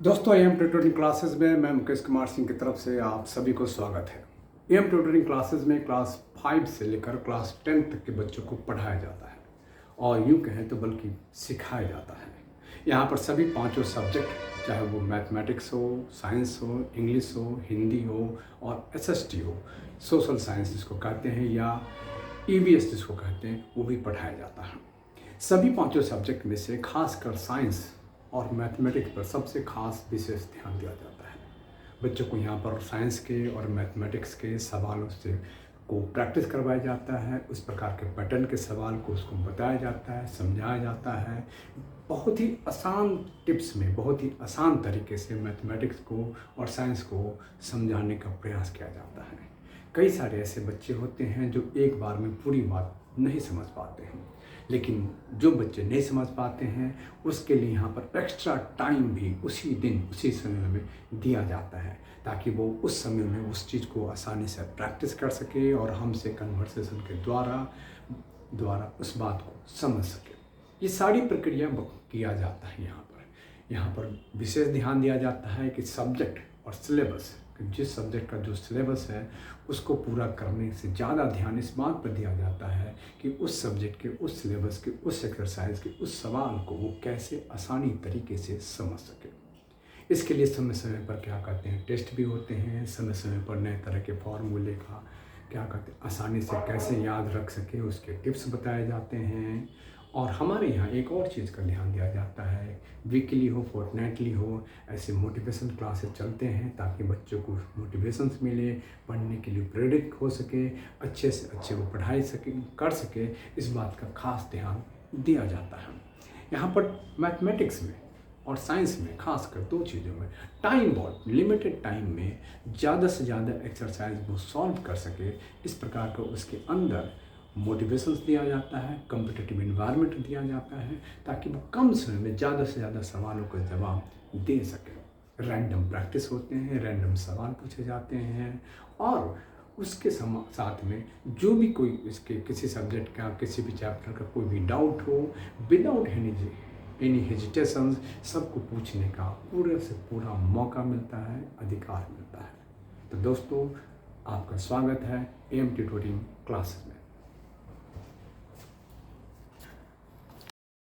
दोस्तों M tutoring classes में मैं मुकेश कुमार सिंह की तरफ से आप सभी को स्वागत है। एम ट्यूटरिंग क्लासेस में क्लास 5 से लेकर क्लास 10 तक के बच्चों को पढ़ाया जाता है और यूँ कहें तो बल्कि सिखाया जाता है। यहाँ पर सभी पांचों सब्जेक्ट, चाहे वो मैथमेटिक्स हो, साइंस हो, इंग्लिश हो, हिंदी हो और एसएसटी हो, सोशल साइंस जिसको कहते हैं या ईवीएस जिसको कहते हैं, वो भी पढ़ाया जाता है। सभी पांचों सब्जेक्ट में से खासकर साइंस और मैथमेटिक्स पर सबसे खास विशेष ध्यान दिया जाता है। बच्चों को यहाँ पर साइंस के और मैथमेटिक्स के सवालों से को प्रैक्टिस करवाया जाता है। उस प्रकार के पैटर्न के सवाल को उसको बताया जाता है, समझाया जाता है। बहुत ही आसान टिप्स में, बहुत ही आसान तरीके से मैथमेटिक्स को और साइंस को समझाने का प्रयास किया जाता है। कई सारे ऐसे बच्चे होते हैं जो एक बार में पूरी बात नहीं समझ पाते हैं, लेकिन जो बच्चे नहीं समझ पाते हैं उसके लिए यहाँ पर एक्स्ट्रा टाइम भी उसी दिन उसी समय में दिया जाता है, ताकि वो उस समय में उस चीज़ को आसानी से प्रैक्टिस कर सके और हमसे कन्वर्सेशन के द्वारा उस बात को समझ सके। ये सारी प्रक्रिया किया जाता है। यहाँ पर विशेष ध्यान दिया जाता है कि सब्जेक्ट और सिलेबस, जिस सब्जेक्ट का जो सिलेबस है उसको पूरा करने से ज़्यादा ध्यान इस बात पर दिया जाता है कि उस सब्जेक्ट के, उस सिलेबस के, उस एक्सरसाइज के, उस सवाल को वो कैसे आसानी तरीके से समझ सके। इसके लिए समय समय पर क्या कहते हैं टेस्ट भी होते हैं। समय समय पर नए तरह के फॉर्मूले का क्या कहते हैं आसानी से कैसे याद रख सके उसके टिप्स बताए जाते हैं। और हमारे यहाँ एक और चीज़ का ध्यान दिया जाता है, वीकली हो, फोर्टनाइटली हो, ऐसे मोटिवेशन क्लासेस चलते हैं ताकि बच्चों को मोटिवेशंस मिले, पढ़ने के लिए प्रेरित हो सके, अच्छे से अच्छे वो पढ़ाई कर सके। इस बात का खास ध्यान दिया जाता है। यहाँ पर मैथमेटिक्स में और साइंस में खासकर दो चीज़ों में टाइम, बहुत लिमिटेड टाइम में ज़्यादा से ज़्यादा एक्सरसाइज वो सॉल्व कर सके, इस प्रकार का उसके अंदर मोटिवेशंस दिया जाता है, कॉम्पिटिटिव इन्वायरमेंट दिया जाता है, ताकि वो कम समय में ज़्यादा से ज़्यादा सवालों का जवाब दे सके। रैंडम प्रैक्टिस होते हैं, रैंडम सवाल पूछे जाते हैं और उसके साथ में जो भी कोई इसके किसी सब्जेक्ट का, किसी भी चैप्टर का कोई भी डाउट हो, विदाउट एनी हेजिटेशन सबको पूछने का पूरे से पूरा मौका मिलता है, अधिकार मिलता है। तो दोस्तों, आपका स्वागत है एम ट्यूटरिंग क्लासेस में।